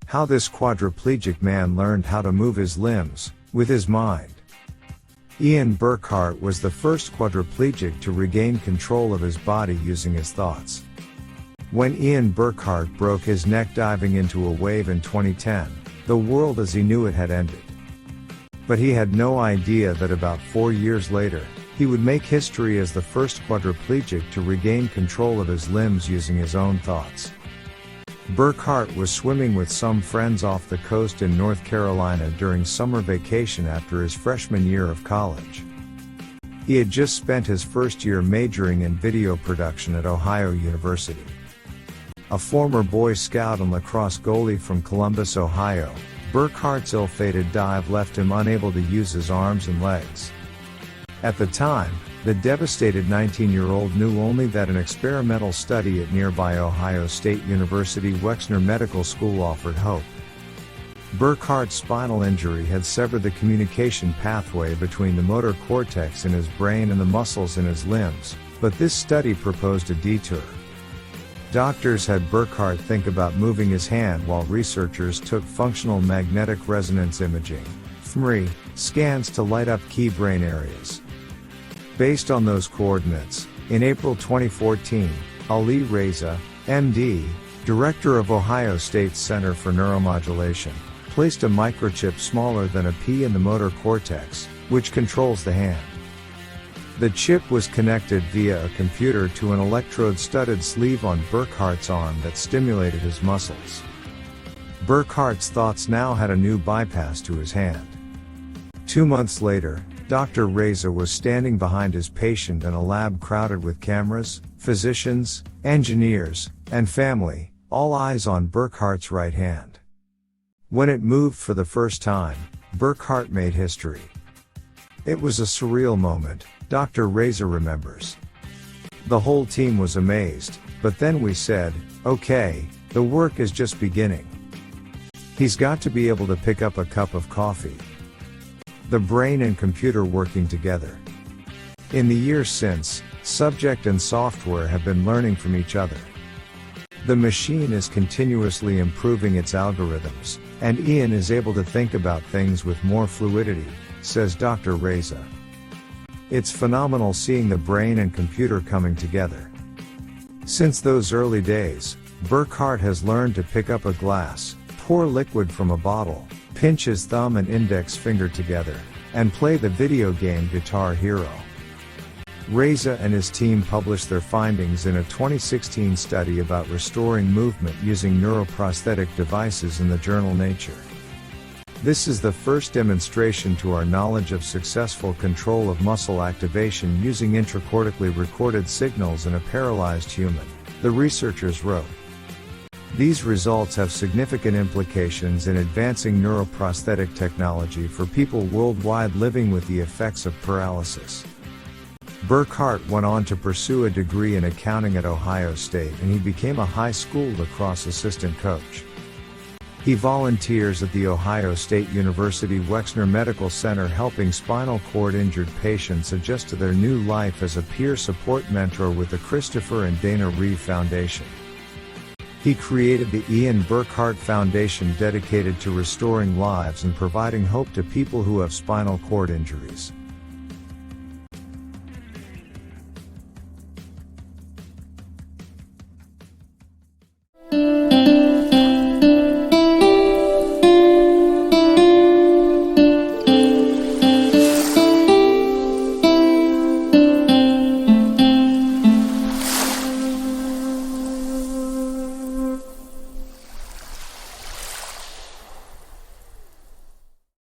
How this quadriplegic man learned how to move his limbs, with his mind. Ian Burkhart was the first quadriplegic to regain control of his body using his thoughts. When Ian Burkhart broke his neck diving into a wave in 2010, the world as he knew it had ended. But he had no idea that about 4 years later, he would make history as the first quadriplegic to regain control of his limbs using his own thoughts. Burkhart was swimming with some friends off the coast in North Carolina during summer vacation after his freshman year of college. He had just spent his first year majoring in video production at Ohio University. A former Boy Scout and lacrosse goalie from Columbus, Ohio, Burkhart's ill-fated dive left him unable to use his arms and legs. At the time, the devastated 19-year-old knew only that an experimental study at nearby Ohio State University Wexner Medical School offered hope. Burkhart's spinal injury had severed the communication pathway between the motor cortex in his brain and the muscles in his limbs, but this study proposed a detour. Doctors had Burkhart think about moving his hand while researchers took functional magnetic resonance imaging (fMRI) scans to light up key brain areas. Based on those coordinates, in April 2014, Ali Reza, MD, director of Ohio State's Center for Neuromodulation, placed a microchip smaller than a pea in the motor cortex, which controls the hand. The chip was connected via a computer to an electrode-studded sleeve on Burkhart's arm that stimulated his muscles. Burkhart's thoughts now had a new bypass to his hand. 2 months later, Dr. Reza was standing behind his patient in a lab crowded with cameras, physicians, engineers, and family, all eyes on Burkhart's right hand. When it moved for the first time, Burkhart made history. It was a surreal moment, Dr. Reza remembers. The whole team was amazed, but then we said, okay, the work is just beginning. He's got to be able to pick up a cup of coffee. The brain and computer working together. In the years since, subject and software have been learning from each other. The machine is continuously improving its algorithms, and Ian is able to think about things with more fluidity, says Dr. Reza. It's phenomenal seeing the brain and computer coming together. Since those early days, Burkhart has learned to pick up a glass, pour liquid from a bottle, pinch his thumb and index finger together, and play the video game Guitar Hero. Reza and his team published their findings in a 2016 study about restoring movement using neuroprosthetic devices in the journal Nature. This is the first demonstration to our knowledge of successful control of muscle activation using intracortically recorded signals in a paralyzed human, the researchers wrote. These results have significant implications in advancing neuroprosthetic technology for people worldwide living with the effects of paralysis. Burkhart went on to pursue a degree in accounting at Ohio State, and he became a high school lacrosse assistant coach. He volunteers at the Ohio State University Wexner Medical Center helping spinal cord injured patients adjust to their new life as a peer support mentor with the Christopher and Dana Reeve Foundation. He created the Ian Burkhart Foundation dedicated to restoring lives and providing hope to people who have spinal cord injuries.